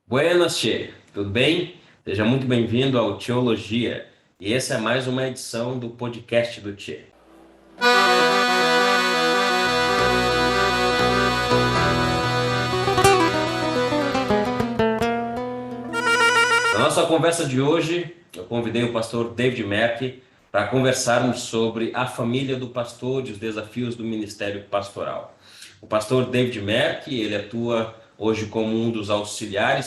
Buenas, Che. Tudo bem? Seja muito bem-vindo ao Teologia. E essa é mais uma edição do podcast do Che. Na nossa conversa de hoje, eu convidei o pastor David Mack para conversarmos sobre a família do pastor e os desafios do ministério pastoral. O pastor David Mack, ele atua hoje como um dos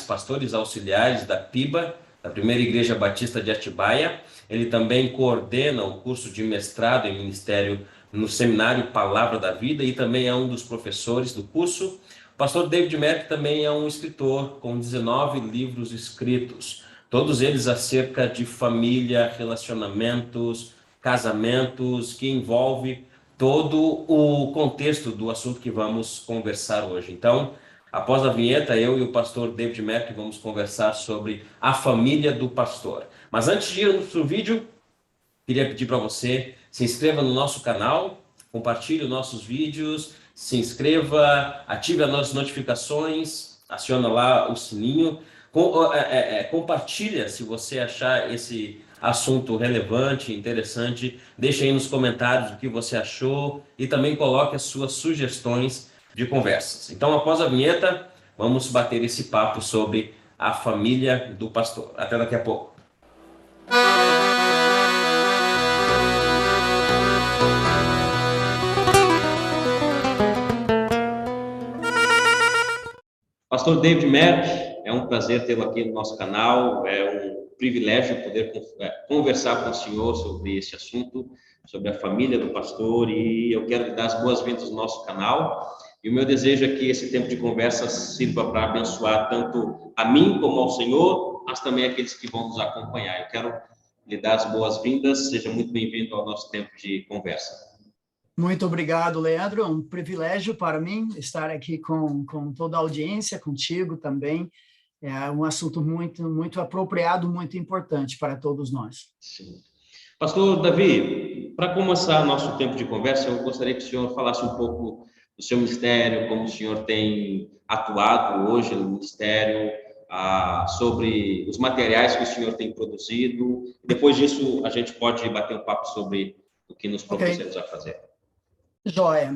pastores auxiliares da PIBA, da Primeira Igreja Batista de Atibaia. Ele também coordena o curso de mestrado em ministério no Seminário Palavra da Vida e também é um dos professores do curso. O pastor David Mack também é um escritor com 19 livros escritos, todos eles acerca de família, relacionamentos, casamentos, que envolve todo o contexto do assunto que vamos conversar hoje. Então, após a vinheta, eu e o pastor David Mack vamos conversar sobre a família do pastor. Mas antes de irmos para o vídeo, queria pedir para você, se inscreva no nosso canal, compartilhe os nossos vídeos, se inscreva, ative as nossas notificações, aciona lá o sininho, compartilha se você achar esse assunto relevante, interessante, deixe aí nos comentários o que você achou e também coloque as suas sugestões de conversas. Então, após a vinheta, vamos bater esse papo sobre a família do pastor. Até daqui a pouco. Pastor David Mack, é um prazer tê-lo aqui no nosso canal, é um privilégio poder conversar com o senhor sobre esse assunto, sobre a família do pastor, e eu quero lhe dar as boas-vindas no nosso canal, e o meu desejo é que esse tempo de conversa sirva para abençoar tanto a mim como ao senhor, mas também aqueles que vão nos acompanhar. Eu quero lhe dar as boas-vindas, seja muito bem-vindo ao nosso tempo de conversa. Muito obrigado, Leandro. É um privilégio para mim estar aqui com toda a audiência, contigo também. É um assunto muito apropriado, muito importante para todos nós. Sim. Pastor Davi, para começar nosso tempo de conversa, eu gostaria que o senhor falasse um pouco do seu ministério, como o senhor tem atuado hoje no ministério, sobre os materiais que o senhor tem produzido. Depois disso, a gente pode bater um papo sobre o que nos propusemos a fazer. Joia.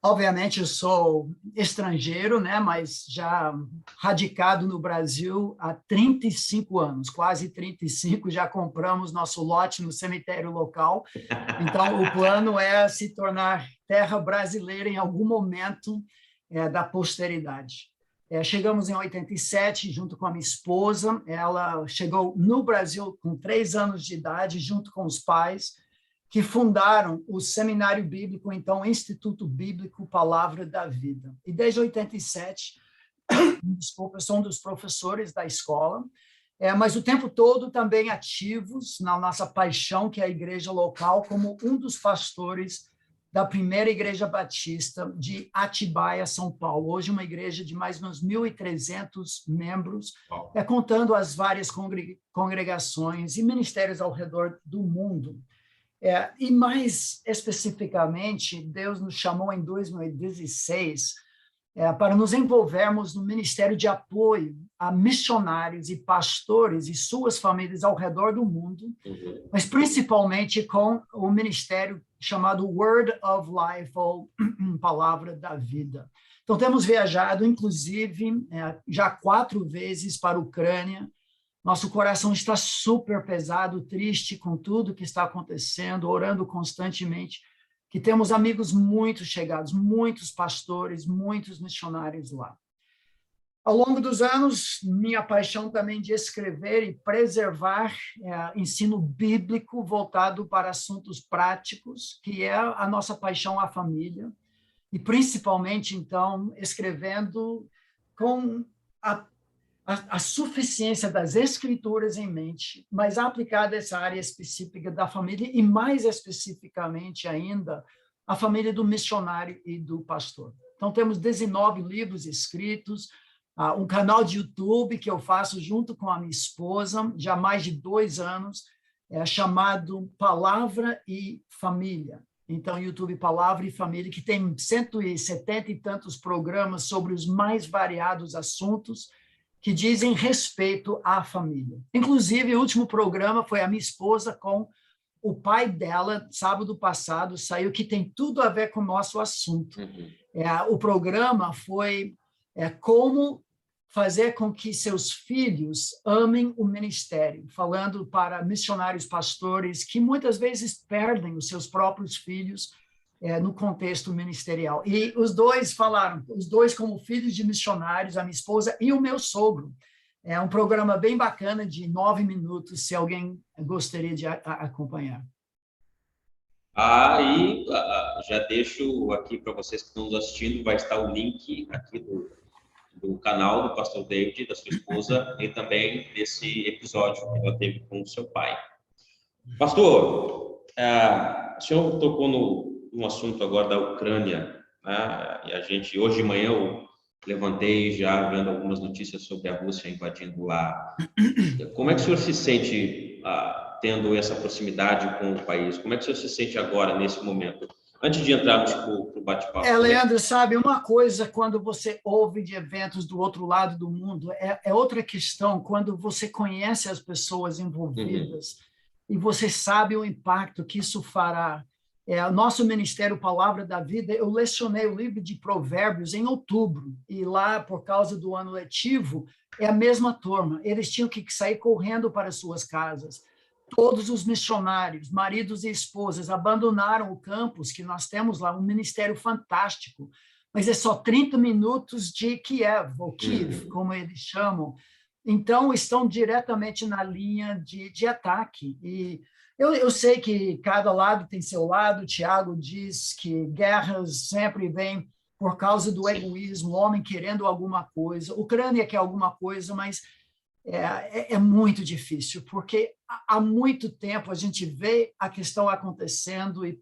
Obviamente, eu sou estrangeiro, né, mas já radicado no Brasil há 35 anos, quase 35, já compramos nosso lote no cemitério local. Então, o plano é se tornar terra brasileira em algum momento da posteridade. Chegamos em 87, junto com a minha esposa. Ela chegou no Brasil com 3 anos de idade, junto com os pais, que fundaram o Seminário Bíblico, então o Instituto Bíblico Palavra da Vida. E desde 87, desculpa, sou um dos professores da escola, mas o tempo todo também ativos na nossa paixão, que é a igreja local, como um dos pastores da primeira igreja batista de Atibaia, São Paulo. Hoje uma igreja de mais ou menos 1.300 membros, contando as várias congregações e ministérios ao redor do mundo. E mais especificamente, Deus nos chamou em 2016 para nos envolvermos no ministério de apoio a missionários e pastores e suas famílias ao redor do mundo, mas principalmente com o ministério chamado Word of Life, ou Palavra da Vida. Então, temos viajado, inclusive, já 4 vezes para a Ucrânia. Nosso coração está super pesado, triste com tudo que está acontecendo, orando constantemente, que temos amigos muito chegados, muitos pastores, muitos missionários lá. Ao longo dos anos, minha paixão também de escrever e preservar ensino bíblico voltado para assuntos práticos, que é a nossa paixão à família, e principalmente, então, escrevendo com a suficiência das escrituras em mente, mas aplicada a essa área específica da família e, mais especificamente ainda, a família do missionário e do pastor. Então, temos 19 livros escritos, um canal de YouTube que eu faço junto com a minha esposa, já há mais de 2 anos, chamado Palavra e Família. Então, YouTube Palavra e Família, que tem 170 e tantos programas sobre os mais variados assuntos, que dizem respeito à família. Inclusive, o último programa foi a minha esposa com o pai dela, sábado passado, saiu, que tem tudo a ver com o nosso assunto. O programa foi como fazer com que seus filhos amem o ministério, falando para missionários pastores que muitas vezes perdem os seus próprios filhos no contexto ministerial. E os dois falaram, os dois como filhos de missionários, a minha esposa e o meu sogro. É um programa bem bacana, de 9 minutos, se alguém gostaria de acompanhar. Já deixo aqui para vocês que estão nos assistindo, vai estar o link aqui do canal do pastor David, da sua esposa, e também desse episódio que ela teve com o seu pai. Pastor, o senhor tocou no assunto agora da Ucrânia, né? E a gente, hoje de manhã, eu levantei já vendo algumas notícias sobre a Rússia invadindo lá. Como é que o senhor se sente tendo essa proximidade com o país? Como é que o senhor se sente agora, nesse momento? Antes de entrarmos para o bate-papo. Leandro, sabe, uma coisa, quando você ouve de eventos do outro lado do mundo, é outra questão quando você conhece as pessoas envolvidas e você sabe o impacto que isso fará. O nosso Ministério Palavra da Vida, eu lecionei o livro de Provérbios em outubro, e lá, por causa do ano letivo, é a mesma turma. Eles tinham que sair correndo para suas casas. Todos os missionários, maridos e esposas, abandonaram o campus que nós temos lá, um ministério fantástico, mas é só 30 minutos de Kiev, ou Kiev, como eles chamam. Então, estão diretamente na linha de ataque. E eu sei que cada lado tem seu lado. Tiago diz que guerras sempre vêm por causa do egoísmo, o homem querendo alguma coisa. A Ucrânia quer alguma coisa, mas é muito difícil, porque há muito tempo a gente vê a questão acontecendo e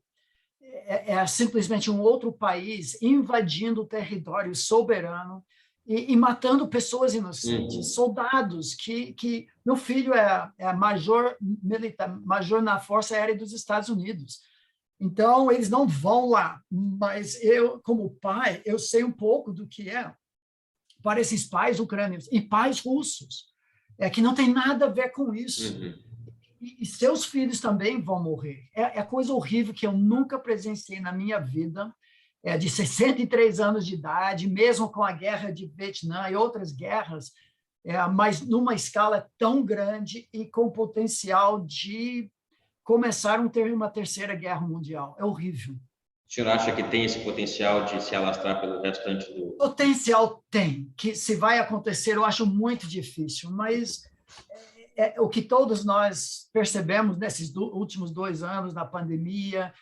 é simplesmente um outro país invadindo o território soberano e matando pessoas inocentes, soldados que meu filho é major militar, major na Força Aérea dos Estados Unidos. Então, eles não vão lá, mas eu, como pai, eu sei um pouco do que é para esses pais ucranianos e pais russos, que não tem nada a ver com isso. E seus filhos também vão morrer. É coisa horrível que eu nunca presenciei na minha vida, de 63 anos de idade, mesmo com a guerra de Vietnã e outras guerras, mas numa escala tão grande e com potencial de começar uma terceira guerra mundial. É horrível. O senhor acha que tem esse potencial de se alastrar pelo restante do... Potencial tem, que se vai acontecer, eu acho muito difícil, mas o que todos nós percebemos nesses últimos 2 anos da pandemia,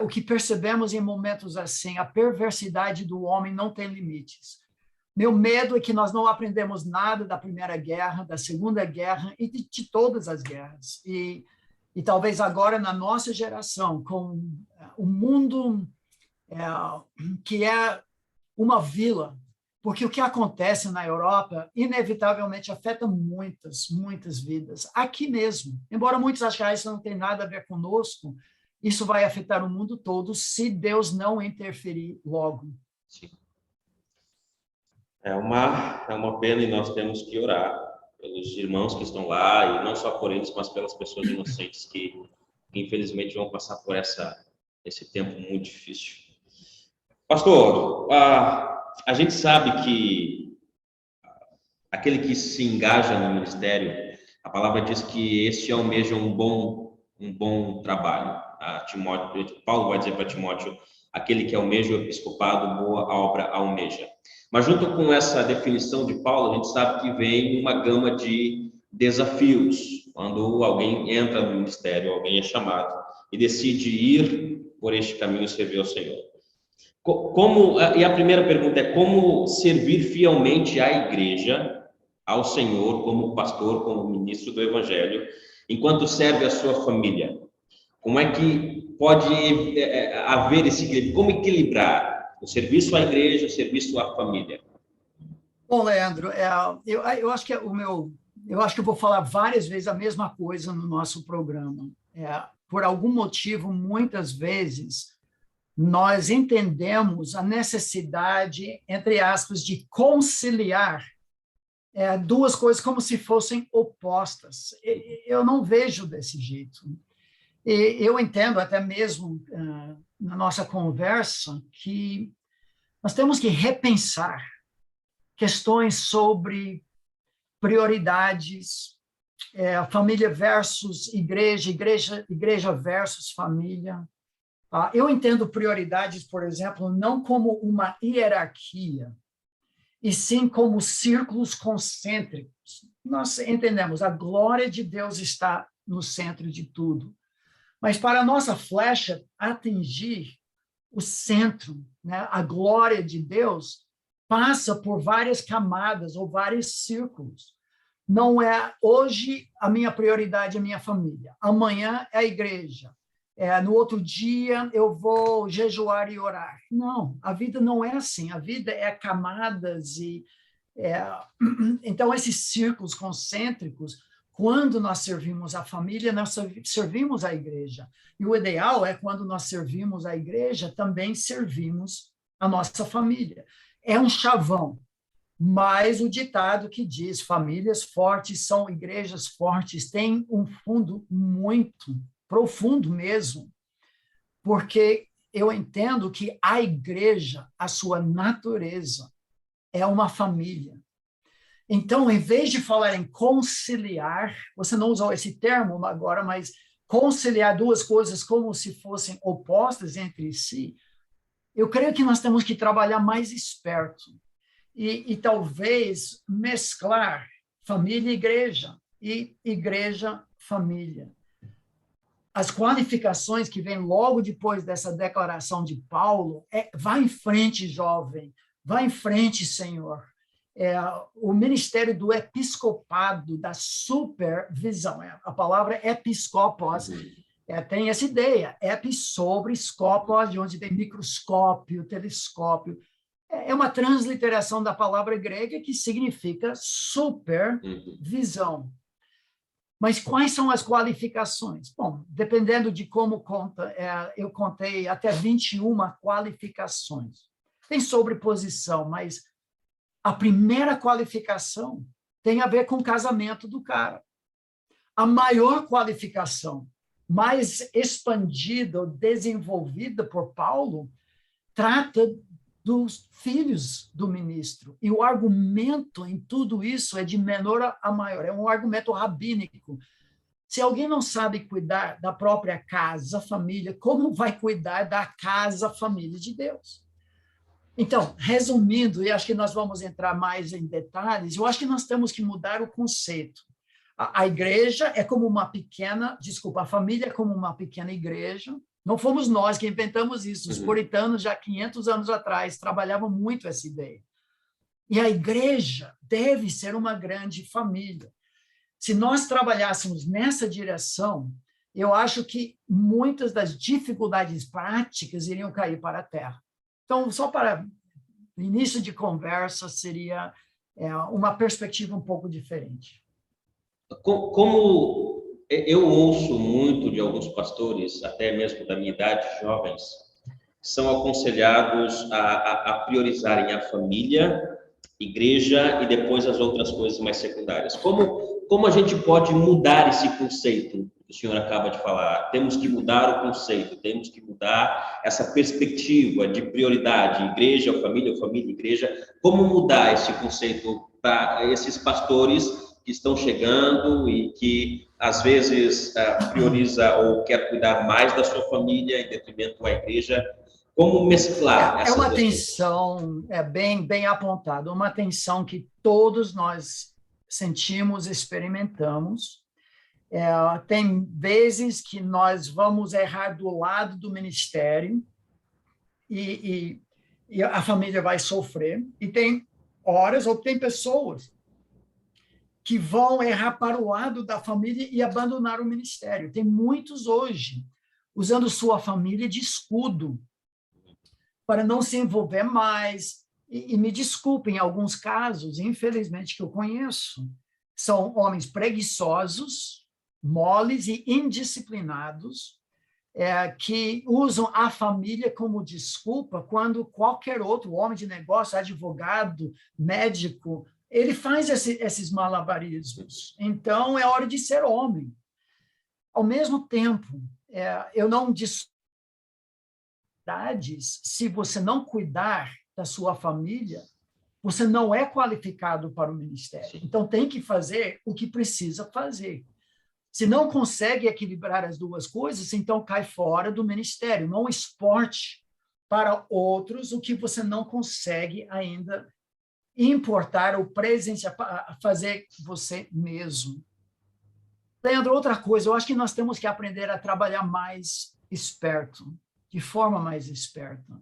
o que percebemos em momentos assim, a perversidade do homem não tem limites. Meu medo é que nós não aprendemos nada da Primeira Guerra, da Segunda Guerra e de todas as guerras. E talvez agora, na nossa geração, com o mundo que é uma vila, porque o que acontece na Europa, inevitavelmente, afeta muitas, muitas vidas. Aqui mesmo, embora muitos achem que isso não tem nada a ver conosco, isso vai afetar o mundo todo se Deus não interferir logo. Sim. É uma pena, e nós temos que orar pelos irmãos que estão lá, e não só por eles, mas pelas pessoas inocentes que infelizmente vão passar por esse tempo muito difícil. Pastor, a gente sabe que aquele que se engaja no ministério, a palavra diz que este almeja um bom trabalho. Paulo vai dizer para Timóteo, aquele que almeja o episcopado, boa obra almeja. Mas junto com essa definição de Paulo, a gente sabe que vem uma gama de desafios. Quando alguém entra no ministério, alguém é chamado e decide ir por este caminho servir ao Senhor. E a primeira pergunta é: como servir fielmente à igreja, ao Senhor, como pastor, como ministro do Evangelho, enquanto serve a sua família? Como é que pode haver esse equilíbrio? Como equilibrar o serviço à igreja, o serviço à família? Bom, Leandro, eu acho que eu acho que eu vou falar várias vezes a mesma coisa no nosso programa. Por algum motivo, muitas vezes, nós entendemos a necessidade, entre aspas, de conciliar duas coisas como se fossem opostas. Eu não vejo desse jeito. E eu entendo até mesmo na nossa conversa que nós temos que repensar questões sobre prioridades, família versus igreja, igreja versus família. Eu entendo prioridades, por exemplo, não como uma hierarquia, e sim como círculos concêntricos. Nós entendemos, a glória de Deus está no centro de tudo. Mas para a nossa flecha atingir o centro, né, a glória de Deus, passa por várias camadas ou vários círculos. Não é hoje a minha prioridade é a minha família, amanhã é a igreja, no outro dia eu vou jejuar e orar. Não, a vida não é assim, a vida é camadas então esses círculos concêntricos, quando nós servimos a família, nós servimos a igreja. E o ideal é quando nós servimos a igreja, também servimos a nossa família. É um chavão, mas o ditado que diz famílias fortes são igrejas fortes tem um fundo muito profundo mesmo, porque eu entendo que a igreja, a sua natureza, é uma família. Então, em vez de falar em conciliar, você não usou esse termo agora, mas conciliar duas coisas como se fossem opostas entre si, eu creio que nós temos que trabalhar mais esperto e talvez mesclar família e igreja igreja, família. As qualificações que vêm logo depois dessa declaração de Paulo vá em frente, jovem, vá em frente, Senhor. O ministério do episcopado, da supervisão. A palavra episcopos tem essa ideia, epis sobre, scopos, de onde vem microscópio, telescópio. É uma transliteração da palavra grega que significa supervisão. Mas quais são as qualificações? Bom, dependendo de como conta, eu contei até 21 qualificações. Tem sobreposição, mas a primeira qualificação tem a ver com o casamento do cara. A maior qualificação, mais expandida ou desenvolvida por Paulo, trata dos filhos do ministro. E o argumento em tudo isso é de menor a maior, é um argumento rabínico. Se alguém não sabe cuidar da própria casa, família, como vai cuidar da casa, família de Deus? Então, resumindo, e acho que nós vamos entrar mais em detalhes, eu acho que nós temos que mudar o conceito. A igreja é como uma pequena, a família é como uma pequena igreja. Não fomos nós que inventamos isso. Os puritanos, já 500 anos atrás, trabalhavam muito essa ideia. E a igreja deve ser uma grande família. Se nós trabalhássemos nessa direção, eu acho que muitas das dificuldades práticas iriam cair para a terra. Então, só para início de conversa, seria uma perspectiva um pouco diferente. Como eu ouço muito de alguns pastores, até mesmo da minha idade, jovens, são aconselhados a priorizarem a família, igreja e depois as outras coisas mais secundárias. Como a gente pode mudar esse conceito que o senhor acaba de falar? Temos que mudar o conceito, temos que mudar essa perspectiva de prioridade, igreja, família, igreja. Como mudar esse conceito para esses pastores que estão chegando e que, às vezes, prioriza ou quer cuidar mais da sua família em detrimento à igreja? Como mesclar essas uma duas tensão, bem apontada, uma tensão que todos nós sentimos, experimentamos. Tem vezes que nós vamos errar do lado do ministério e a família vai sofrer, e tem horas ou tem pessoas que vão errar para o lado da família e abandonar o ministério. Tem muitos hoje usando sua família de escudo para não se envolver mais. E me desculpem, em alguns casos, infelizmente, que eu conheço, são homens preguiçosos, moles e indisciplinados, que usam a família como desculpa quando qualquer outro homem de negócio, advogado, médico, ele faz esses malabarismos. Então, é hora de ser homem. Ao mesmo tempo, eu não se você não cuidar da sua família, você não é qualificado para o ministério. Então, tem que fazer o que precisa fazer. Se não consegue equilibrar as duas coisas, então cai fora do ministério. Não exporte para outros o que você não consegue ainda importar ou presenciar, fazer você mesmo. Leandro, outra coisa, eu acho que nós temos que aprender a trabalhar mais esperto, de forma mais esperta.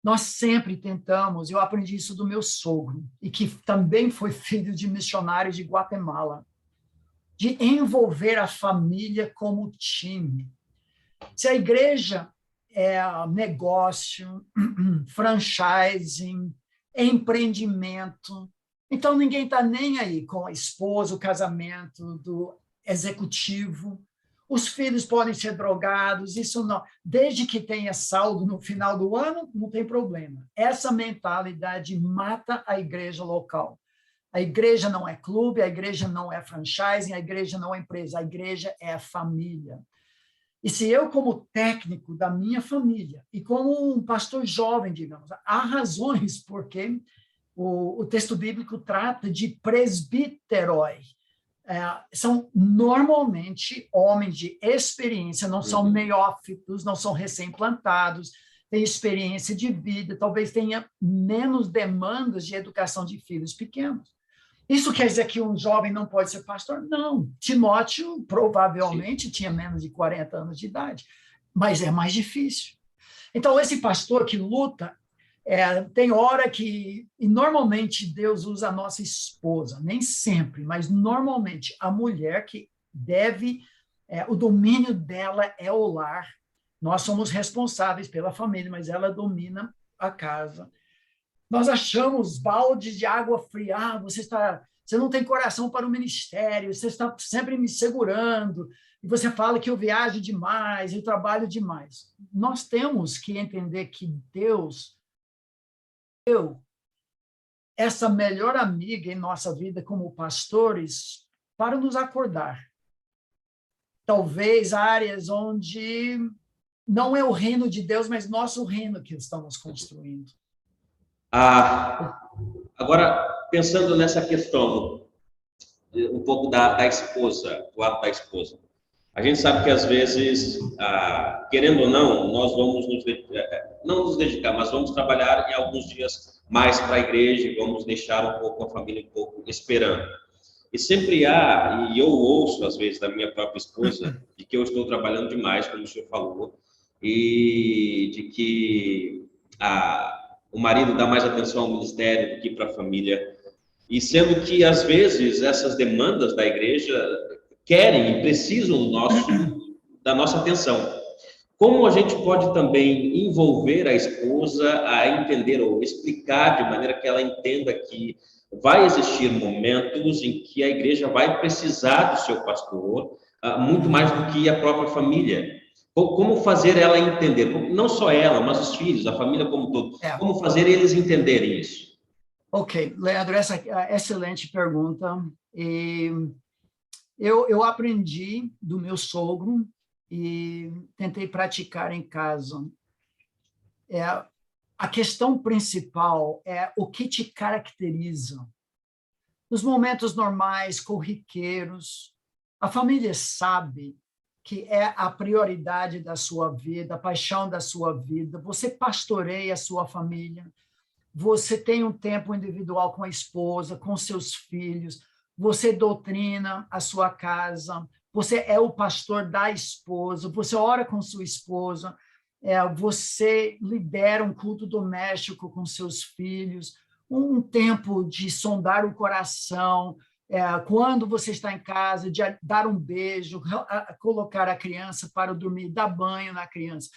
Nós sempre tentamos, eu aprendi isso do meu sogro, e que também foi filho de missionário de Guatemala, de envolver a família como time. Se a igreja é negócio, franchising, empreendimento, então ninguém está nem aí com a esposa, o casamento do executivo. Os filhos podem ser drogados, isso não. Desde que tenha saldo no final do ano, não tem problema. Essa mentalidade mata a igreja local. A igreja não é clube, a igreja não é franchising, a igreja não é empresa, a igreja é a família. E se eu, como técnico da minha família, e como um pastor jovem, digamos, há razões porque o texto bíblico trata de presbíteroi. São normalmente homens de experiência, não são neófitos, não são recém-plantados, têm experiência de vida, talvez tenha menos demandas de educação de filhos pequenos. Isso quer dizer que um jovem não pode ser pastor? Não. Timóteo provavelmente tinha menos de 40 anos de idade, mas é mais difícil. Então, esse pastor que luta, tem hora que, e normalmente Deus usa a nossa esposa, nem sempre, mas normalmente a mulher que deve, o domínio dela é o lar. Nós somos responsáveis pela família, mas ela domina a casa. Nós achamos baldes de água fria. Você não tem coração para o ministério, você está sempre me segurando, e você fala que eu viajo demais, eu trabalho demais. Nós temos que entender que Deus deu essa melhor amiga em nossa vida como pastores para nos acordar. Talvez áreas onde não é o reino de Deus, mas nosso reino que estamos construindo. Agora, pensando nessa questão, um pouco da esposa, do ato da esposa. A gente sabe que, às vezes, querendo ou não, nós vamos não nos dedicar, mas vamos trabalhar em alguns dias mais para a igreja e vamos deixar um pouco a família um pouco esperando. E sempre e eu ouço, às vezes, da minha própria esposa, de que eu estou trabalhando demais, como o senhor falou, e de que o marido dá mais atenção ao ministério do que para a família. E sendo que, às vezes, essas demandas da igreja querem e precisam da nossa atenção. Como a gente pode também envolver a esposa a entender ou explicar de maneira que ela entenda que vai existir momentos em que a igreja vai precisar do seu pastor, muito mais do que a própria família. Como fazer ela entender, não só ela, mas os filhos, a família como um todo, como fazer eles entenderem isso? Ok, Leandro, essa é uma excelente pergunta. E eu aprendi do meu sogro e tentei praticar em casa. A questão principal é o que te caracteriza. Nos momentos normais, corriqueiros, a família sabe que é a prioridade da sua vida, a paixão da sua vida. Você pastoreia a sua família, você tem um tempo individual com a esposa, com seus filhos, você doutrina a sua casa, você é o pastor da esposa, você ora com sua esposa, você lidera um culto doméstico com seus filhos, um tempo de sondar o coração, quando você está em casa, de dar um beijo, colocar a criança para dormir, dar banho na criança.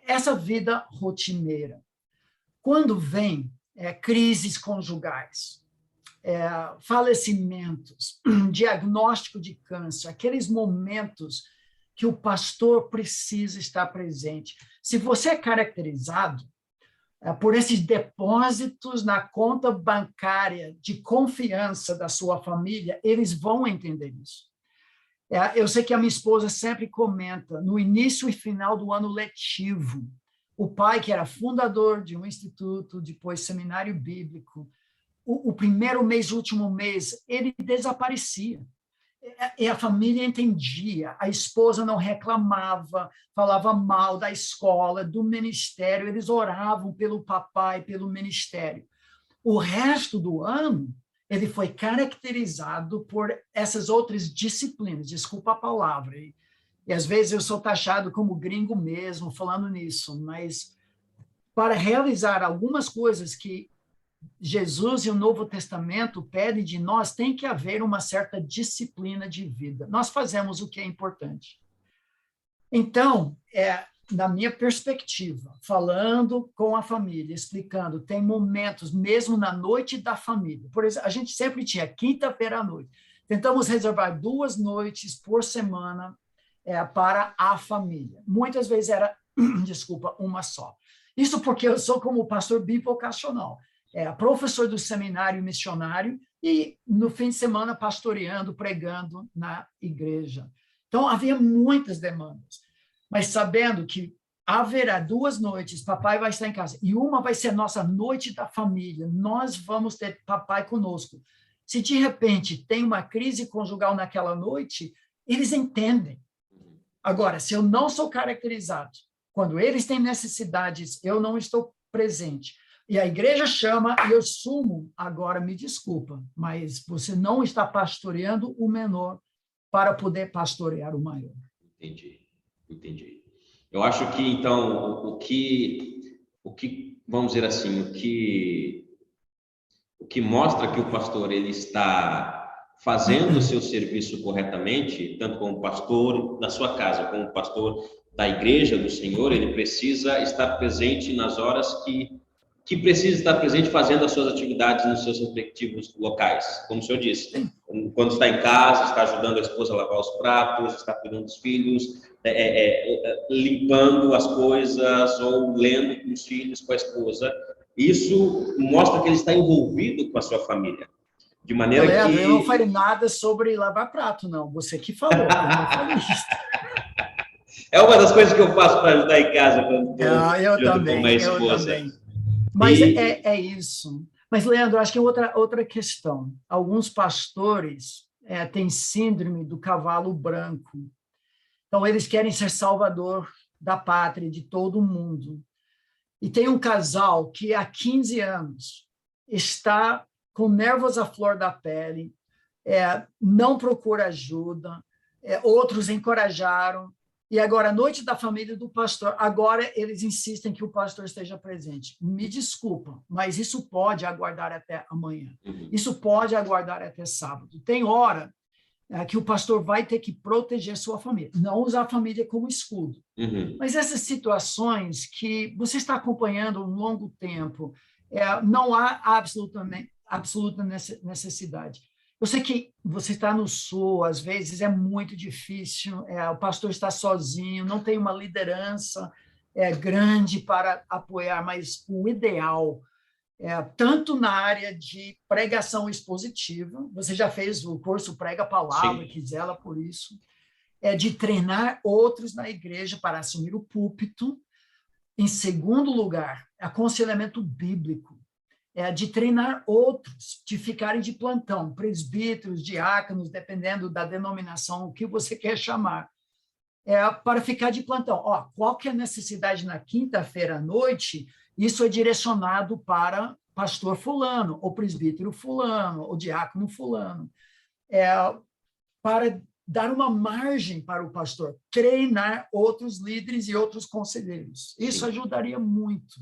Essa vida rotineira. Quando vem crises conjugais, falecimentos, diagnóstico de câncer, aqueles momentos que o pastor precisa estar presente. Se você é caracterizado por esses depósitos na conta bancária de confiança da sua família, eles vão entender isso. Eu sei que a minha esposa sempre comenta, no início e final do ano letivo, o pai, que era fundador de um instituto, depois seminário bíblico, o primeiro mês, o último mês, ele desaparecia. E a família entendia, a esposa não reclamava, falava mal da escola, do ministério, eles oravam pelo papai, pelo ministério. O resto do ano, ele foi caracterizado por essas outras disciplinas, desculpa a palavra, e às vezes eu sou taxado como gringo mesmo, falando nisso, mas para realizar algumas coisas que Jesus e o Novo Testamento pedem de nós, tem que haver uma certa disciplina de vida. Nós fazemos o que é importante. Então, na minha perspectiva, falando com a família, explicando, tem momentos, mesmo na noite da família. Por exemplo, a gente sempre tinha quinta-feira à noite. Tentamos reservar 2 noites por semana para a família. Muitas vezes era, desculpa, uma só. Isso porque eu sou como pastor bivocacional. Professor do seminário missionário e, no fim de semana, pastoreando, pregando na igreja. Então, havia muitas demandas, mas sabendo que haverá 2 noites, papai vai estar em casa, e uma vai ser nossa noite da família, nós vamos ter papai conosco. Se, de repente, tem uma crise conjugal naquela noite, eles entendem. Agora, se eu não sou caracterizado, quando eles têm necessidades, eu não estou presente, e a igreja chama e eu sumo, agora me desculpa, mas você não está pastoreando o menor para poder pastorear o maior. Entendi. Eu acho que, então, o que vamos dizer assim, o que mostra que o pastor ele está fazendo o seu serviço corretamente, tanto como pastor da sua casa, como pastor da igreja do Senhor, ele precisa estar presente nas horas que precisa estar presente fazendo as suas atividades nos seus respectivos locais. Como o senhor disse, quando está em casa, está ajudando a esposa a lavar os pratos, está cuidando dos filhos, limpando as coisas ou lendo com os filhos, com a esposa. Isso mostra que ele está envolvido com a sua família. De maneira Leandro, que... eu não falei nada sobre lavar prato, não. Você que falou, eu não falei isso. É uma das coisas que eu faço para ajudar em casa quando eu também, com a esposa. Eu também. Mas é isso. Mas, Leandro, acho que é outra questão. Alguns pastores têm síndrome do cavalo branco. Então, eles querem ser salvador da pátria, de todo mundo. E tem um casal que há 15 anos está com nervos à flor da pele, não procura ajuda, outros encorajaram. E agora, a noite da família do pastor, agora eles insistem que o pastor esteja presente. Me desculpa, mas isso pode aguardar até amanhã. Isso pode aguardar até sábado. Tem hora que o pastor vai ter que proteger sua família, não usar a família como escudo. Mas essas situações que você está acompanhando um longo tempo, não há absoluta necessidade. Eu sei que você está no Sul, às vezes é muito difícil, o pastor está sozinho, não tem uma liderança grande para apoiar, mas o ideal, tanto na área de pregação expositiva, você já fez o curso Prega a Palavra, que zela por isso, de treinar outros na igreja para assumir o púlpito. Em segundo lugar, aconselhamento bíblico, de treinar outros, de ficarem de plantão, presbíteros, diáconos, dependendo da denominação, o que você quer chamar, para ficar de plantão. Qual que é a necessidade na quinta-feira à noite? Isso é direcionado para pastor fulano, ou presbítero fulano, ou diácono fulano, para dar uma margem para o pastor, treinar outros líderes e outros conselheiros. Isso ajudaria muito.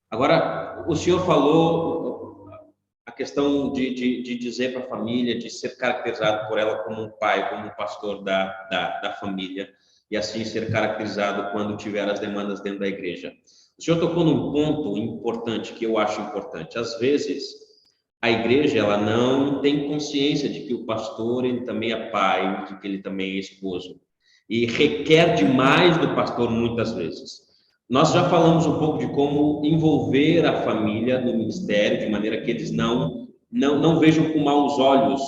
Agora, o senhor falou a questão de dizer para a família, de ser caracterizado por ela como um pai, como um pastor da família, e assim ser caracterizado quando tiver as demandas dentro da igreja. O senhor tocou num ponto importante, que eu acho importante. Às vezes, a igreja ela não tem consciência de que o pastor ele também é pai, de que ele também é esposo. E requer demais do pastor muitas vezes. Nós já falamos um pouco de como envolver a família no ministério, de maneira que eles não vejam com maus olhos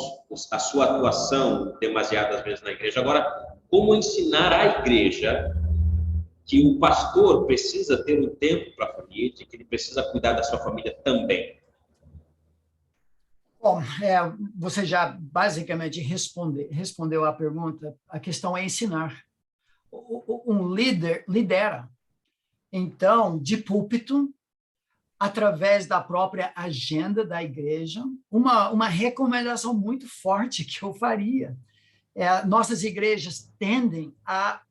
a sua atuação demasiadas vezes na igreja. Agora, como ensinar a igreja que o pastor precisa ter um tempo para a família, que ele precisa cuidar da sua família também? Bom, você já basicamente respondeu à pergunta. A questão é ensinar. Um líder lidera. Então, de púlpito, através da própria agenda da igreja, uma recomendação muito forte que eu faria. Nossas igrejas tendem a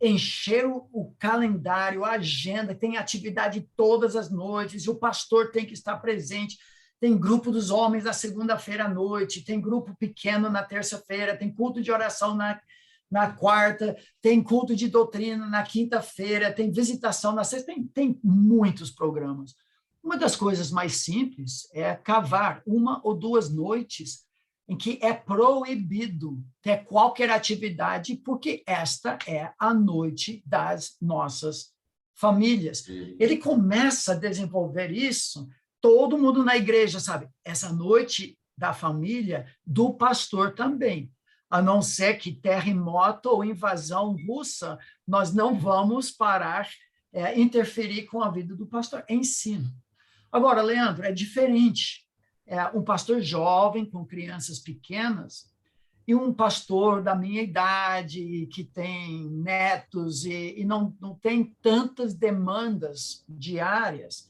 encher o calendário, a agenda, tem atividade todas as noites, e o pastor tem que estar presente. Tem grupo dos homens na segunda-feira à noite, tem grupo pequeno na terça-feira, tem culto de oração na quarta, tem culto de doutrina na quinta-feira, tem visitação na sexta, tem muitos programas. Uma das coisas mais simples é cavar 1 ou 2 noites em que é proibido ter qualquer atividade, porque esta é a noite das nossas famílias. Ele começa a desenvolver isso, todo mundo na igreja sabe, essa noite da família, do pastor também. A não ser que terremoto ou invasão russa, nós não vamos parar, interferir com a vida do pastor. É ensino. Agora, Leandro, é diferente. Um pastor jovem, com crianças pequenas, e um pastor da minha idade, que tem netos e não tem tantas demandas diárias.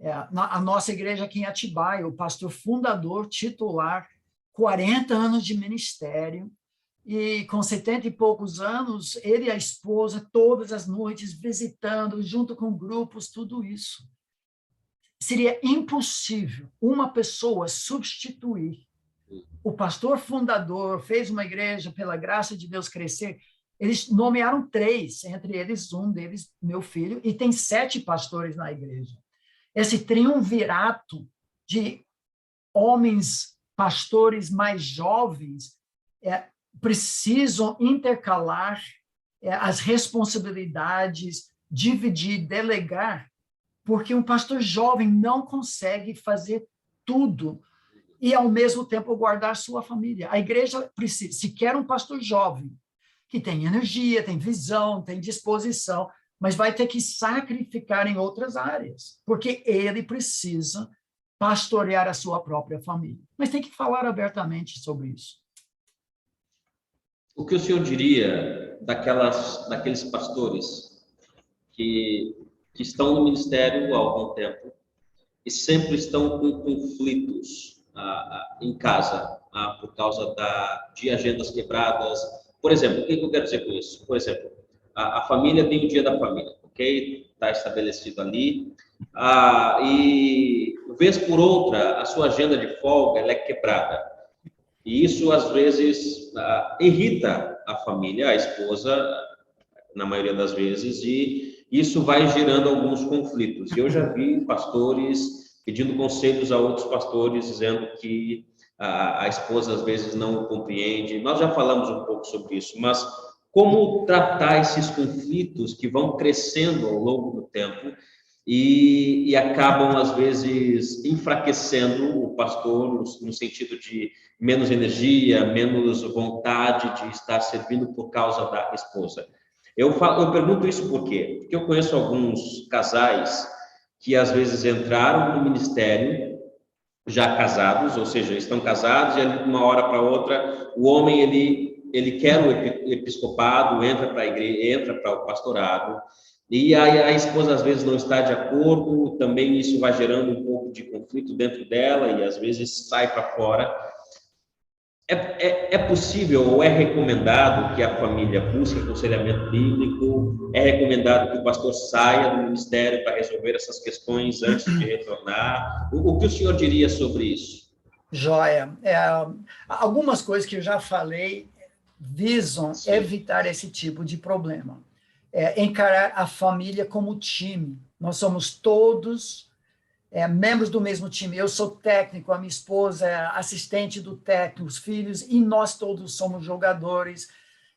A nossa igreja aqui em Atibaia, o pastor fundador, titular, 40 anos de ministério, e com 70 e poucos anos, ele e a esposa, todas as noites, visitando, junto com grupos, tudo isso. Seria impossível uma pessoa substituir o pastor fundador, fez uma igreja, pela graça de Deus, crescer. Eles nomearam 3, entre eles um deles, meu filho, e tem 7 pastores na igreja. Esse triunvirato de homens pastores mais jovens precisam intercalar as responsabilidades, dividir, delegar, porque um pastor jovem não consegue fazer tudo e, ao mesmo tempo, guardar sua família. A igreja precisa, se quer um pastor jovem, que tem energia, tem visão, tem disposição, mas vai ter que sacrificar em outras áreas, porque ele precisa pastorear a sua própria família. Mas tem que falar abertamente sobre isso. O que o senhor diria daqueles pastores que estão no ministério há algum tempo e sempre estão com conflitos em casa, por causa de agendas quebradas? Por exemplo, o que eu quero dizer com isso? Por exemplo, a família tem o dia da família, ok? Está estabelecido ali. E, vez por outra, a sua agenda de folga ela é quebrada. E isso, às vezes, irrita a família, a esposa, na maioria das vezes, e isso vai gerando alguns conflitos. Eu já vi pastores pedindo conselhos a outros pastores, dizendo que a esposa, às vezes, não compreende. Nós já falamos um pouco sobre isso, mas como tratar esses conflitos que vão crescendo ao longo do tempo e acabam, às vezes, enfraquecendo o pastor no sentido de menos energia, menos vontade de estar servindo por causa da esposa? Eu pergunto isso por quê? Porque eu conheço alguns casais que, às vezes, entraram no ministério já casados, ou seja, estão casados e, de uma hora para outra, o homem, ele quer o episcopado, entra para a igreja, entra para o pastorado, e a esposa, às vezes, não está de acordo, também isso vai gerando um pouco de conflito dentro dela e, às vezes, sai para fora. É possível ou é recomendado que a família busque aconselhamento bíblico? É recomendado que o pastor saia do ministério para resolver essas questões antes de retornar? O que o senhor diria sobre isso? Joia. Algumas coisas que eu já falei visam evitar esse tipo de problema. Encarar a família como time. Nós somos todos membros do mesmo time. Eu sou técnico, a minha esposa é assistente do técnico, os filhos, e nós todos somos jogadores.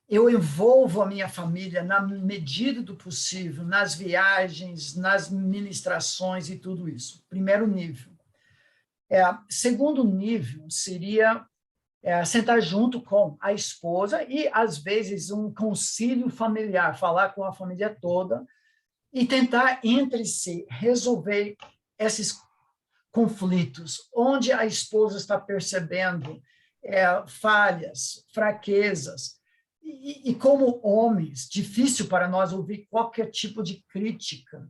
eu envolvo a minha família na medida do possível, nas viagens, nas ministrações e tudo isso. Primeiro nível. Segundo nível seria sentar junto com a esposa e, às vezes, um concílio familiar, falar com a família toda e tentar, entre si, resolver esses conflitos, onde a esposa está percebendo falhas, fraquezas, e como homens, difícil para nós ouvir qualquer tipo de crítica,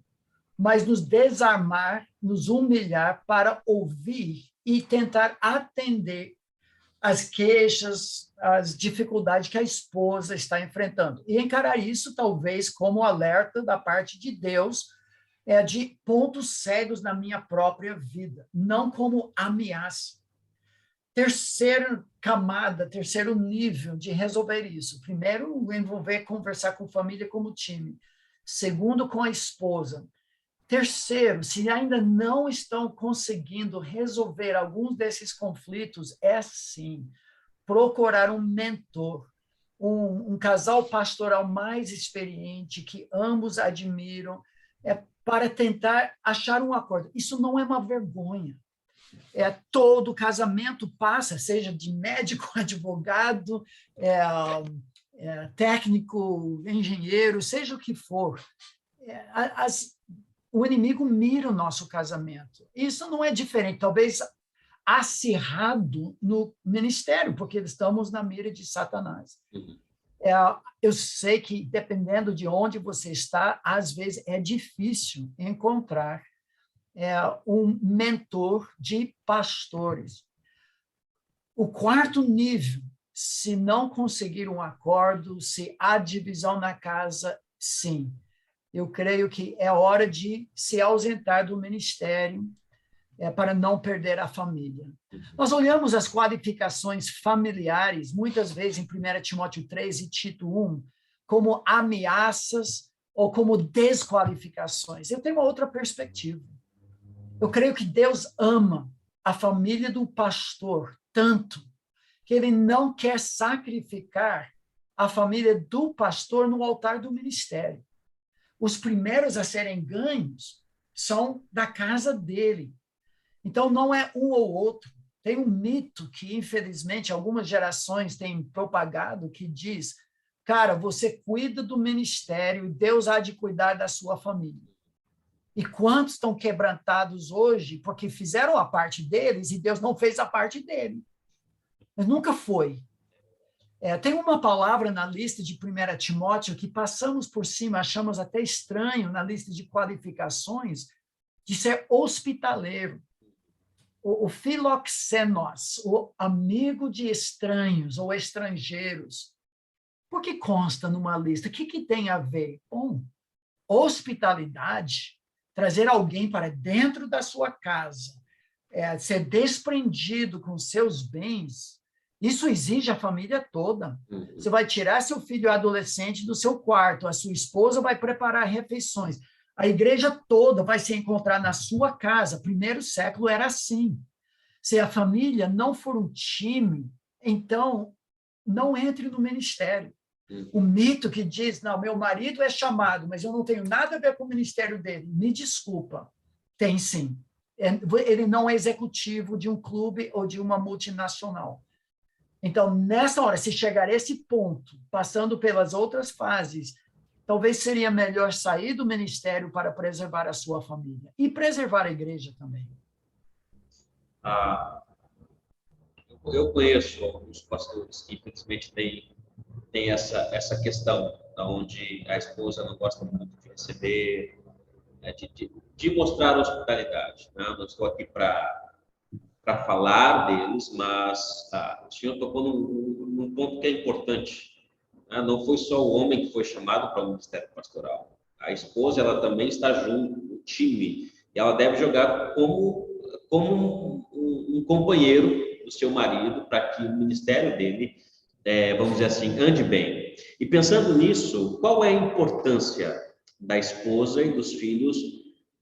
mas nos desarmar, nos humilhar para ouvir e tentar atender as queixas, as dificuldades que a esposa está enfrentando. E encarar isso, talvez, como alerta da parte de Deus, de pontos cegos na minha própria vida, não como ameaça. Terceira camada, terceiro nível de resolver isso. Primeiro, envolver, conversar com a família como time. Segundo, com a esposa. Terceiro, se ainda não estão conseguindo resolver alguns desses conflitos, sim, procurar um mentor, um casal pastoral mais experiente, que ambos admiram, para tentar achar um acordo. Isso não é uma vergonha. Todo casamento passa, seja de médico, advogado, técnico, engenheiro, seja o que for. O inimigo mira o nosso casamento. Isso não é diferente, talvez acirrado no ministério, porque estamos na mira de Satanás. Eu sei que, dependendo de onde você está, às vezes é difícil encontrar um mentor de pastores. O quarto nível, se não conseguir um acordo, se há divisão na casa, sim. Eu creio que é hora de se ausentar do ministério para não perder a família. Nós olhamos as qualificações familiares, muitas vezes em 1 Timóteo 3 e Tito 1, como ameaças ou como desqualificações. Eu tenho uma outra perspectiva. Eu creio que Deus ama a família do pastor tanto que ele não quer sacrificar a família do pastor no altar do ministério. Os primeiros a serem ganhos são da casa dele. Então, não é um ou outro. Tem um mito que, infelizmente, algumas gerações têm propagado, que diz, cara, você cuida do ministério e Deus há de cuidar da sua família. E quantos estão quebrantados hoje porque fizeram a parte deles e Deus não fez a parte dele? Mas nunca foi. Tem uma palavra na lista de 1 Timóteo que passamos por cima, achamos até estranho na lista de qualificações, de ser hospitaleiro. O filoxenos, o amigo de estranhos ou estrangeiros. Por que consta numa lista? O que tem a ver? Bom, hospitalidade, trazer alguém para dentro da sua casa, ser desprendido com seus bens, isso exige a família toda. Você vai tirar seu filho adolescente do seu quarto, a sua esposa vai preparar refeições, a igreja toda vai se encontrar na sua casa. Primeiro século era assim. Se a família não for um time, então não entre no ministério. O mito que diz, não, meu marido é chamado, mas eu não tenho nada a ver com o ministério dele. Me desculpa. Tem sim. Ele não é executivo de um clube ou de uma multinacional. Então, nessa hora, se chegar a esse ponto, passando pelas outras fases, talvez seria melhor sair do ministério para preservar a sua família e preservar a igreja também. Eu conheço alguns pastores que, infelizmente, têm essa questão, onde a esposa não gosta muito de receber, de mostrar hospitalidade. Né? Não estou aqui para falar deles, mas o senhor tocou num ponto que é importante. Né? Não foi só o homem que foi chamado para o ministério pastoral. A esposa, ela também está junto, no time, e ela deve jogar como um companheiro do seu marido, para que o ministério dele, vamos dizer assim, ande bem. E pensando nisso, qual é a importância da esposa e dos filhos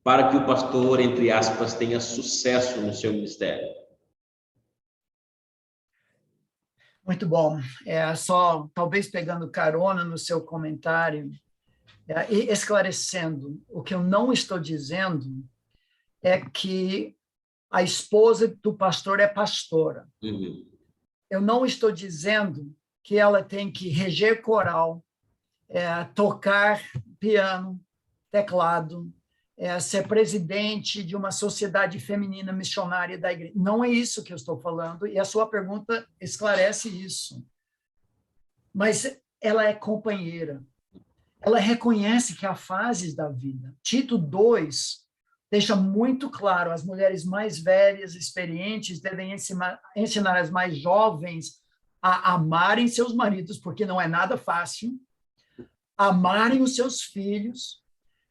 para que o pastor, entre aspas, tenha sucesso no seu ministério? Muito bom. Só, talvez pegando carona no seu comentário, e esclarecendo, o que eu não estou dizendo é que a esposa do pastor é pastora. Uhum. Eu não estou dizendo que ela tem que reger coral, tocar piano, teclado, ser presidente de uma sociedade feminina missionária da igreja. Não é isso que eu estou falando, e a sua pergunta esclarece isso. Mas ela é companheira. Ela reconhece que há fases da vida. Tito 2 deixa muito claro, as mulheres mais velhas, experientes, devem ensinar as mais jovens a amarem seus maridos, porque não é nada fácil, amarem os seus filhos,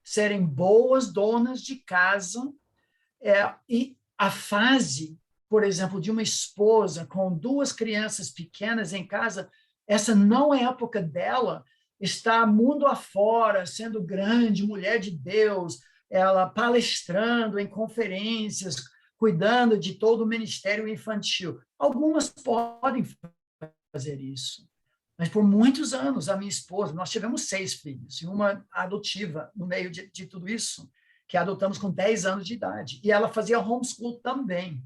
serem boas donas de casa, e a fase, por exemplo, de uma esposa com 2 crianças pequenas em casa, essa não é a época dela, está mundo afora, sendo grande, mulher de Deus, ela palestrando em conferências, cuidando de todo o ministério infantil. Algumas podem fazer isso, mas por muitos anos, a minha esposa, nós tivemos 6 filhos, e uma adotiva no meio de tudo isso, que adotamos com 10 anos de idade. E ela fazia homeschool também.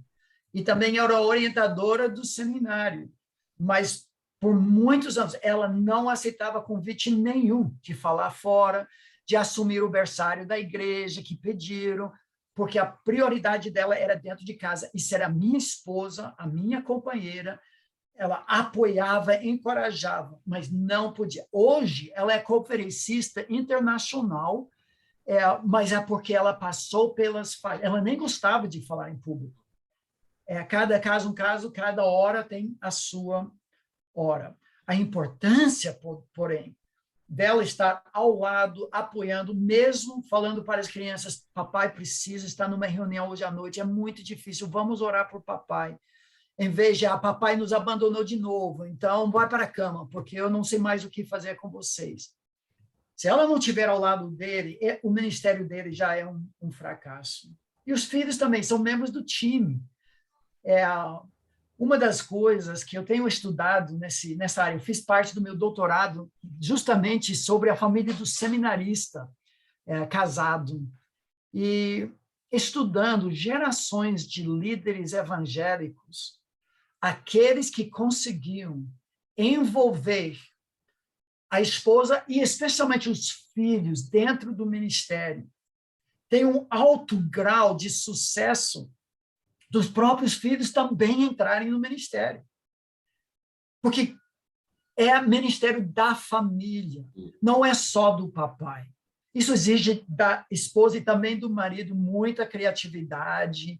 E também era orientadora do seminário. Mas, por muitos anos, ela não aceitava convite nenhum de falar fora, de assumir o berçário da igreja que pediram, porque a prioridade dela era dentro de casa. Isso era a minha esposa, a minha companheira. Ela apoiava, encorajava, mas não podia. Hoje, ela é conferencista internacional, mas é porque ela passou pelas falhas. Ela nem gostava de falar em público. Cada caso, um caso, cada hora tem a sua hora. A importância, porém, dela estar ao lado, apoiando, mesmo falando para as crianças, papai precisa estar numa reunião hoje à noite, é muito difícil, vamos orar por papai. Em vez de, papai nos abandonou de novo, então vai para a cama, porque eu não sei mais o que fazer com vocês. Se ela não estiver ao lado dele, o ministério dele já é um fracasso. E os filhos também são membros do time. Uma das coisas que eu tenho estudado nessa área, eu fiz parte do meu doutorado justamente sobre a família do seminarista casado, e estudando gerações de líderes evangélicos, aqueles que conseguiam envolver a esposa e especialmente os filhos dentro do ministério, tem um alto grau de sucesso dos próprios filhos também entrarem no ministério. Porque é ministério da família, não é só do papai. Isso exige da esposa e também do marido muita criatividade,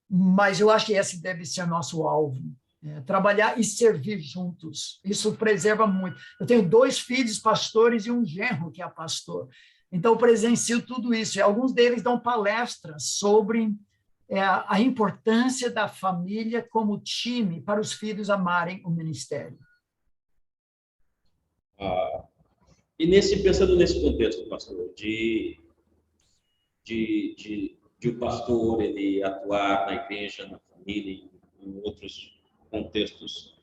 mas eu acho que esse deve ser nosso alvo. Trabalhar e servir juntos. Isso preserva muito. Eu tenho 2 filhos pastores e um genro que é pastor. Então, eu presencio tudo isso. E alguns deles dão palestras sobre a importância da família como time para os filhos amarem o ministério. E pensando nesse contexto, pastor, de o pastor ele atuar na igreja, na família, em outros contextos,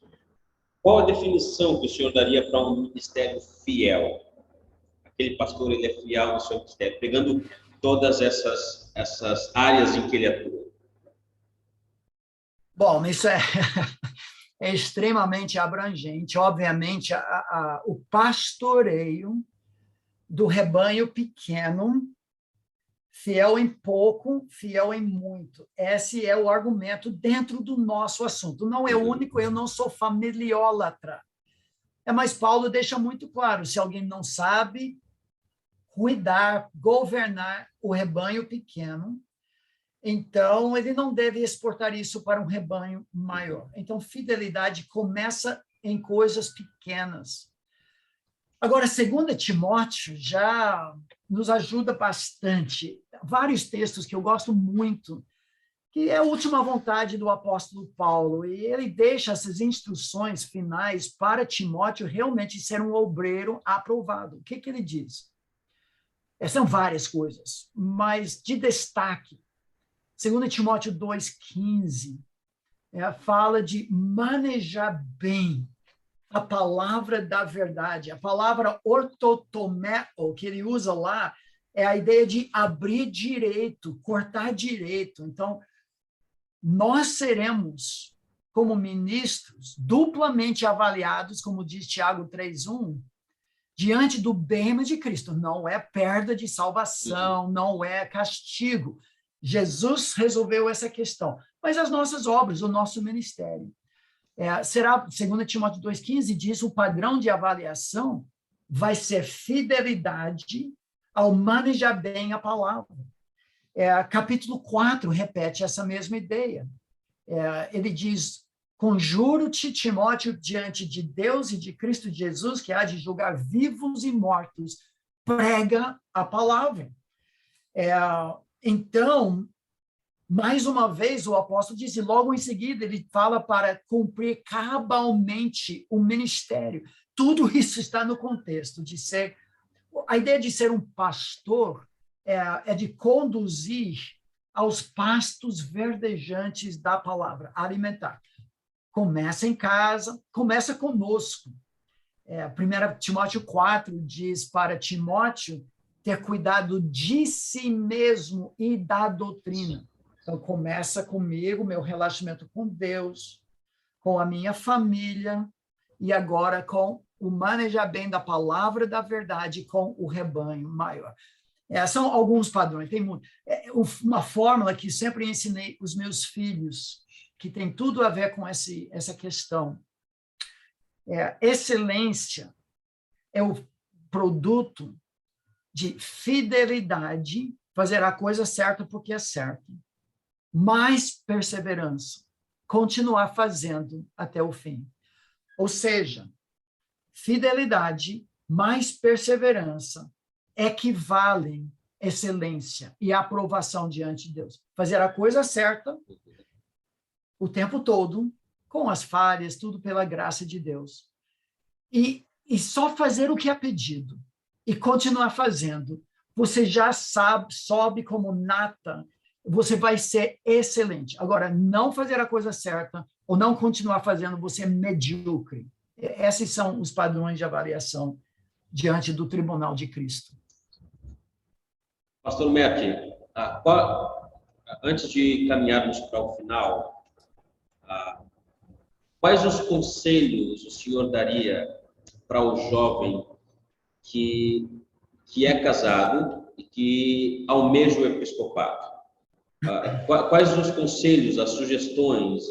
qual a definição que o senhor daria para um ministério fiel? Aquele pastor ele é fiel no seu ministério, pegando todas essas áreas em que ele atua. Bom, isso é extremamente abrangente. Obviamente, o pastoreio do rebanho pequeno, fiel em pouco, fiel em muito. Esse é o argumento dentro do nosso assunto. Não é o único, eu não sou familiólatra. Mas Paulo deixa muito claro, se alguém não sabe cuidar, governar o rebanho pequeno, então ele não deve exportar isso para um rebanho maior. Então, fidelidade começa em coisas pequenas. Agora, 2 Timóteo já nos ajuda bastante. Vários textos que eu gosto muito, que é a última vontade do apóstolo Paulo, e ele deixa essas instruções finais para Timóteo realmente ser um obreiro aprovado. O que ele diz? São várias coisas, mas de destaque, 2 Timóteo 2,15, fala de manejar bem a palavra da verdade. A palavra ortotomeo, que ele usa lá, é a ideia de abrir direito, cortar direito. Então, nós seremos, como ministros, duplamente avaliados, como diz Tiago 3:1, diante do bema de Cristo. Não é perda de salvação, não é castigo. Jesus resolveu essa questão. Mas as nossas obras, o nosso ministério, será, 2 Timóteo 2,15 diz, o padrão de avaliação vai ser fidelidade ao manejar bem a palavra. Capítulo 4 repete essa mesma ideia. Ele diz, conjuro-te, Timóteo, diante de Deus e de Cristo Jesus, que há de julgar vivos e mortos, prega a palavra. Então, mais uma vez, o apóstolo diz, e logo em seguida ele fala para cumprir cabalmente o ministério. Tudo isso está no contexto de ser... A ideia de ser um pastor é de conduzir aos pastos verdejantes da palavra, alimentar. Começa em casa, começa conosco. 1 Timóteo 4 diz para Timóteo ter cuidado de si mesmo e da doutrina. Então, começa comigo, meu relacionamento com Deus, com a minha família, e agora com o manejar bem da palavra da verdade com o rebanho maior. São alguns padrões. Tem uma fórmula que sempre ensinei os meus filhos, que tem tudo a ver com essa questão. Excelência é o produto de fidelidade, fazer a coisa certa porque é certo, mais perseverança, continuar fazendo até o fim. Ou seja, fidelidade mais perseverança equivalem excelência e aprovação diante de Deus. Fazer a coisa certa o tempo todo, com as falhas, tudo pela graça de Deus. E só fazer o que é pedido e continuar fazendo. Você já sobe como nata, você vai ser excelente. Agora, não fazer a coisa certa ou não continuar fazendo, você é medíocre. Esses são os padrões de avaliação diante do tribunal de Cristo. Pastor Merck, antes de caminharmos para o final, quais os conselhos o senhor daria para o jovem que é casado e que almeja o episcopado? Quais os conselhos, as sugestões,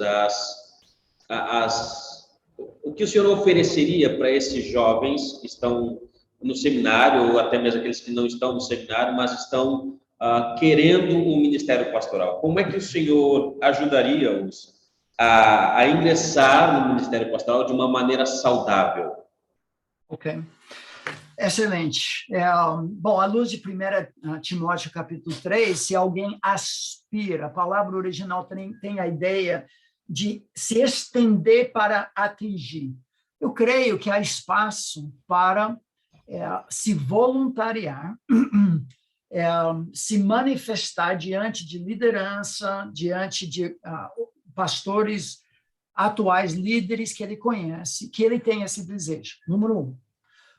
o que o senhor ofereceria para esses jovens que estão no seminário, ou até mesmo aqueles que não estão no seminário, mas estão querendo um ministério pastoral? Como é que o senhor ajudaria-os a ingressar no ministério pastoral de uma maneira saudável? Ok. Excelente. Bom, à luz de 1 Timóteo capítulo 3, se alguém aspira, a palavra original tem a ideia de se estender para atingir. Eu creio que há espaço para se voluntariar, se manifestar diante de liderança, diante de pastores atuais, líderes que ele conhece, que ele tem esse desejo. Número 1.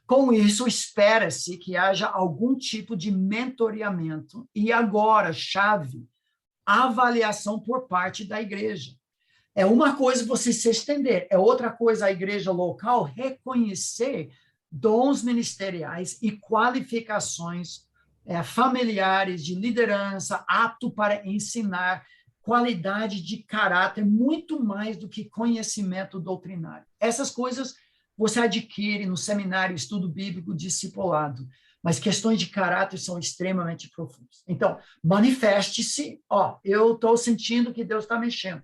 Com isso, espera-se que haja algum tipo de mentoreamento e agora, chave, avaliação por parte da igreja. É uma coisa você se estender, é outra coisa a igreja local reconhecer dons ministeriais e qualificações familiares de liderança, apto para ensinar, qualidade de caráter, muito mais do que conhecimento doutrinário. Essas coisas você adquire no seminário, estudo bíblico, discipulado, mas questões de caráter são extremamente profundas. Então, manifeste-se, eu estou sentindo que Deus está mexendo.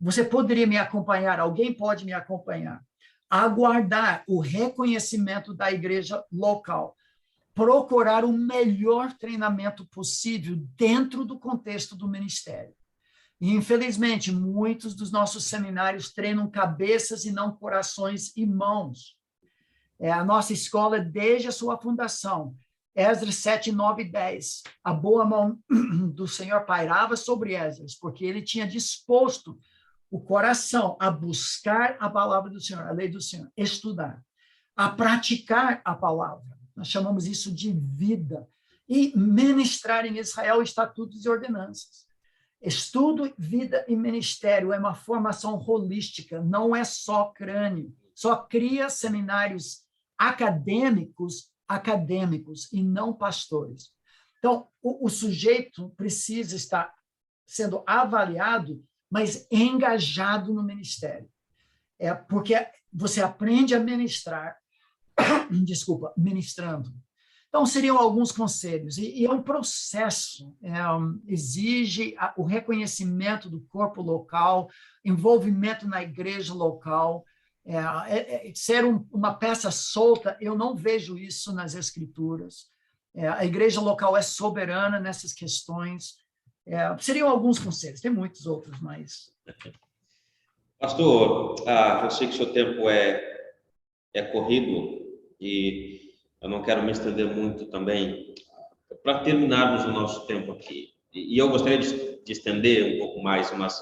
Você poderia me acompanhar, alguém pode me acompanhar. Aguardar o reconhecimento da igreja local. Procurar o melhor treinamento possível dentro do contexto do ministério. E, infelizmente, muitos dos nossos seminários treinam cabeças e não corações e mãos. A nossa escola, desde a sua fundação, Esdras 7, 9 e 10, a boa mão do Senhor pairava sobre Esdras, porque ele tinha disposto o coração a buscar a palavra do Senhor, a lei do Senhor, estudar, a praticar a palavra. Nós chamamos isso de vida. E ministrar em Israel estatutos e ordenanças. Estudo, vida e ministério é uma formação holística, não é só crânio. Só cria seminários acadêmicos e não pastores. Então, o sujeito precisa estar sendo avaliado, mas engajado no ministério. Porque você aprende a ministrar, ministrando. Então, seriam alguns conselhos. E é um processo, exige o reconhecimento do corpo local, envolvimento na igreja local. Ser uma peça solta, eu não vejo isso nas Escrituras. A igreja local é soberana nessas questões. Seriam alguns conselhos, tem muitos outros, mas... Pastor, eu sei que o seu tempo é corrido e eu não quero me estender muito também, para terminarmos o nosso tempo aqui. E eu gostaria de estender um pouco mais, mas...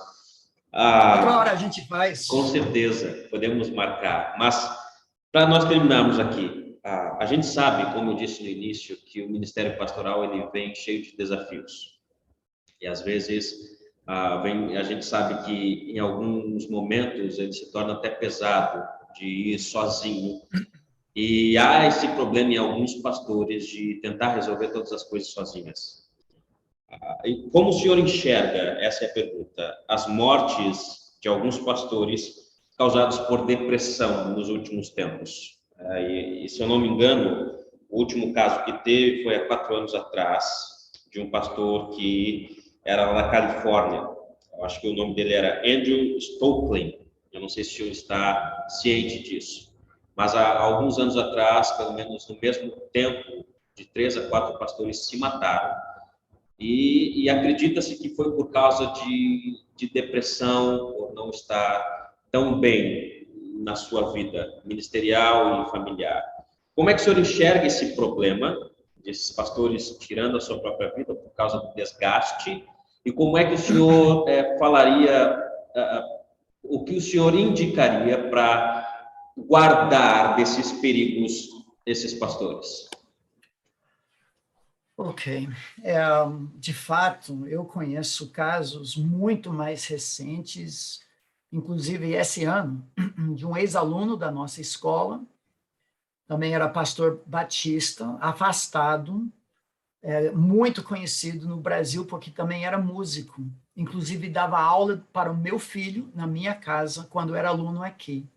outra hora a gente faz. Com certeza, podemos marcar. Mas, para nós terminarmos aqui, a gente sabe, como eu disse no início, que o Ministério Pastoral ele vem cheio de desafios. E, às vezes, a gente sabe que, em alguns momentos, ele se torna até pesado de ir sozinho. E há esse problema em alguns pastores de tentar resolver todas as coisas sozinhas. E como o senhor enxerga, essa é a pergunta, as mortes de alguns pastores causadas por depressão nos últimos tempos? E se eu não me engano, o último caso que teve foi há 4 anos atrás, de um pastor que era lá na Califórnia. Eu acho que o nome dele era Andrew Stokely. Eu não sei se o senhor está ciente disso. Mas há alguns anos atrás, pelo menos no mesmo tempo, de 3 a 4 pastores se mataram. E acredita-se que foi por causa de depressão, por não estar tão bem na sua vida ministerial e familiar. Como é que o senhor enxerga esse problema desses pastores tirando a sua própria vida por causa do desgaste? E como é que o senhor falaria, o que o senhor indicaria para guardar desses perigos esses pastores? Ok. De fato, eu conheço casos muito mais recentes, inclusive esse ano, de um ex-aluno da nossa escola, também era pastor batista, afastado, muito conhecido no Brasil, porque também era músico. Inclusive, dava aula para o meu filho na minha casa, quando era aluno aqui.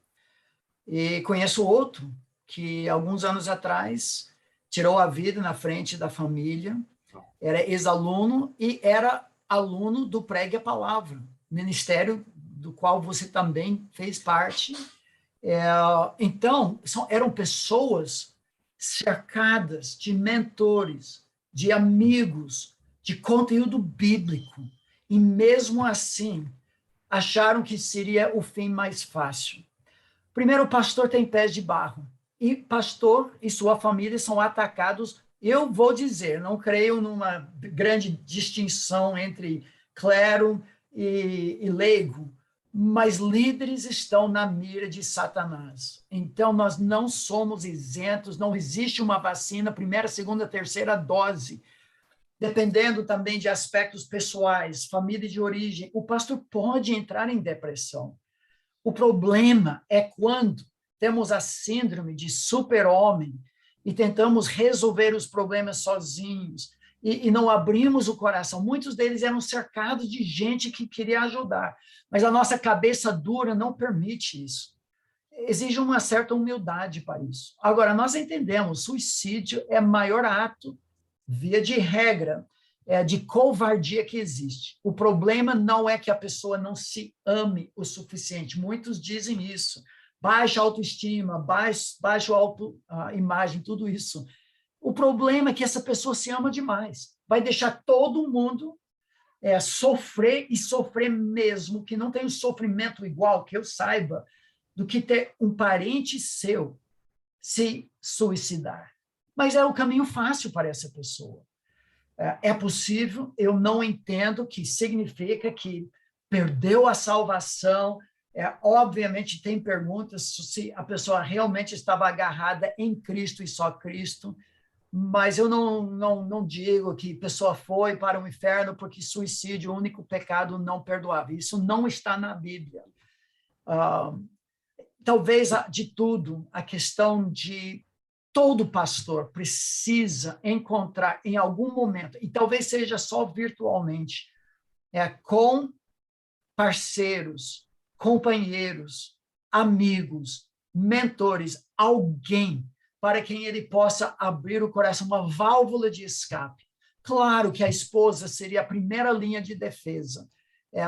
E conheço outro que, alguns anos atrás, tirou a vida na frente da família, era ex-aluno e era aluno do Pregue a Palavra, ministério do qual você também fez parte. Então, eram pessoas cercadas de mentores, de amigos, de conteúdo bíblico, e mesmo assim, acharam que seria o fim mais fácil. Primeiro, o pastor tem pés de barro, e pastor e sua família são atacados. Eu vou dizer, não creio numa grande distinção entre clero e leigo, mas líderes estão na mira de Satanás. Então, nós não somos isentos, não existe uma vacina, primeira, segunda, terceira dose. Dependendo também de aspectos pessoais, família de origem, o pastor pode entrar em depressão. O problema é quando temos a síndrome de super-homem e tentamos resolver os problemas sozinhos e não abrimos o coração. Muitos deles eram cercados de gente que queria ajudar, mas a nossa cabeça dura não permite isso. Exige uma certa humildade para isso. Agora, nós entendemos, suicídio é o maior ato, via de regra, de covardia que existe. O problema não é que a pessoa não se ame o suficiente. Muitos dizem isso. Baixa autoestima, baixa autoimagem, tudo isso. O problema é que essa pessoa se ama demais. Vai deixar todo mundo sofrer e sofrer mesmo, que não tem um sofrimento igual, que eu saiba, do que ter um parente seu se suicidar. Mas é o caminho fácil para essa pessoa. É possível, eu não entendo que significa que perdeu a salvação. Obviamente, tem perguntas se a pessoa realmente estava agarrada em Cristo e só Cristo, mas eu não digo que a pessoa foi para o inferno porque suicídio é o único pecado não perdoável. Isso não está na Bíblia. Talvez, de tudo, a questão de todo pastor precisa encontrar em algum momento, e talvez seja só virtualmente, com parceiros, companheiros, amigos, mentores, alguém para quem ele possa abrir o coração, uma válvula de escape. Claro que a esposa seria a primeira linha de defesa,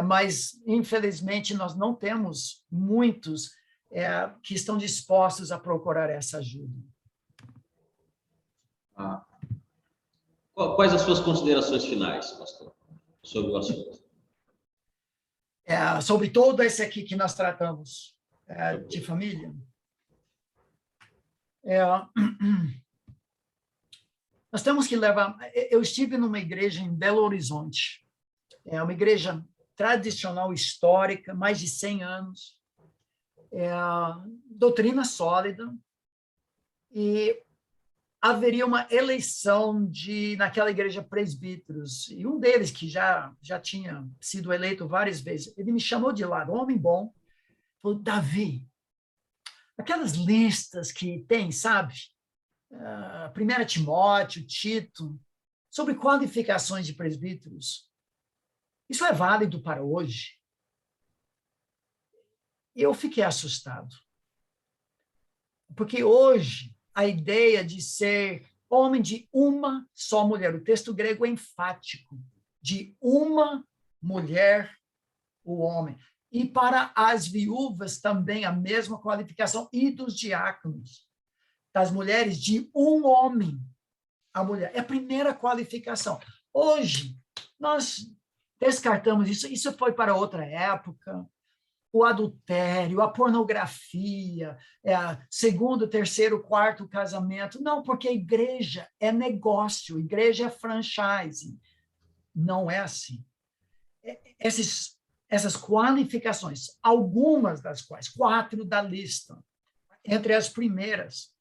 mas, infelizmente, nós não temos muitos que estão dispostos a procurar essa ajuda. Quais as suas considerações finais, pastor, sobre o assunto? Sobre todo esse aqui que nós tratamos, de família. Nós temos que levar... Eu estive numa igreja em Belo Horizonte, uma igreja tradicional, histórica, mais de 100 anos, doutrina sólida, e haveria uma eleição naquela igreja presbíteros, e um deles, que já tinha sido eleito várias vezes, ele me chamou de lado, um homem bom, falou: Davi, aquelas listas que tem, sabe, 1 Timóteo, Tito, sobre qualificações de presbíteros, isso é válido para hoje? Eu fiquei assustado, porque hoje a ideia de ser homem de uma só mulher, o texto grego é enfático, de uma mulher, o homem. E para as viúvas também a mesma qualificação, e dos diáconos, das mulheres, de um homem, a mulher. É a primeira qualificação. Hoje, nós descartamos isso, isso foi para outra época, o adultério, a pornografia, segundo, terceiro, quarto casamento. Não, porque a igreja é negócio, a igreja é franchise. Não é assim. Essas qualificações, algumas das quais, 4 da lista, entre as primeiras,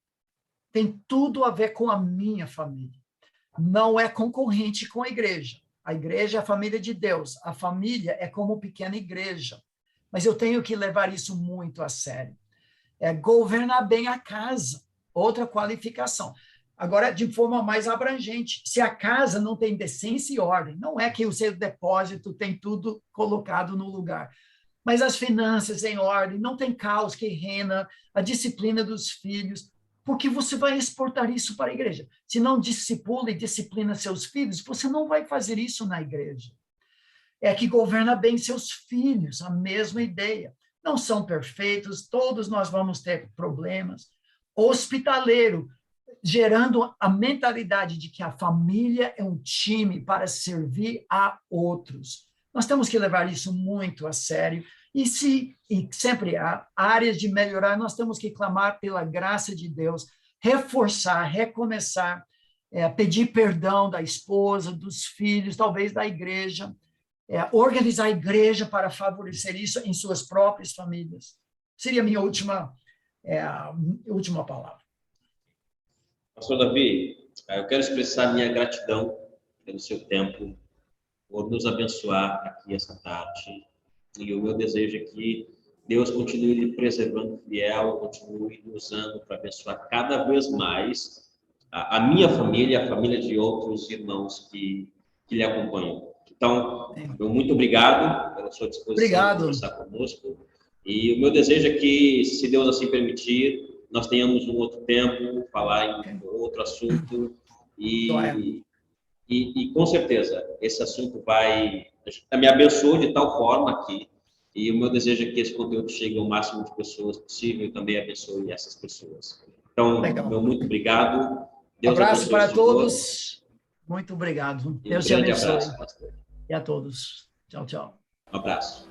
tem tudo a ver com a minha família. Não é concorrente com a igreja. A igreja é a família de Deus. A família é como pequena igreja. Mas eu tenho que levar isso muito a sério. Governar bem a casa, outra qualificação. Agora, de forma mais abrangente, se a casa não tem decência e ordem, não é que o seu depósito tem tudo colocado no lugar, mas as finanças em ordem, não tem caos que reina, a disciplina dos filhos, porque você vai exportar isso para a igreja. Se não discipula e disciplina seus filhos, você não vai fazer isso na igreja. Que governa bem seus filhos, a mesma ideia. Não são perfeitos, todos nós vamos ter problemas. Hospitaleiro, gerando a mentalidade de que a família é um time para servir a outros. Nós temos que levar isso muito a sério. E sempre há áreas de melhorar, nós temos que clamar pela graça de Deus, reforçar, recomeçar, pedir perdão da esposa, dos filhos, talvez da igreja, organizar a igreja para favorecer isso em suas próprias famílias. Seria a minha última palavra. Pastor Davi, eu quero expressar minha gratidão pelo seu tempo, por nos abençoar aqui essa tarde. E o meu desejo é que Deus continue lhe preservando fiel, continue lhe usando para abençoar cada vez mais a minha família, a família de outros irmãos que lhe acompanham. Então, muito obrigado pela sua disposição de conversar conosco. E o meu desejo é que, se Deus assim permitir, nós tenhamos um outro tempo, falar em outro assunto. E com certeza, esse assunto me abençoou de tal forma aqui. E o meu desejo é que esse conteúdo chegue ao máximo de pessoas possível e também abençoe essas pessoas. Então, meu muito obrigado. Deus abraço para todos. Muito obrigado. Deus te abençoe. Abraço, pastor. E a todos. Tchau, tchau. Um abraço.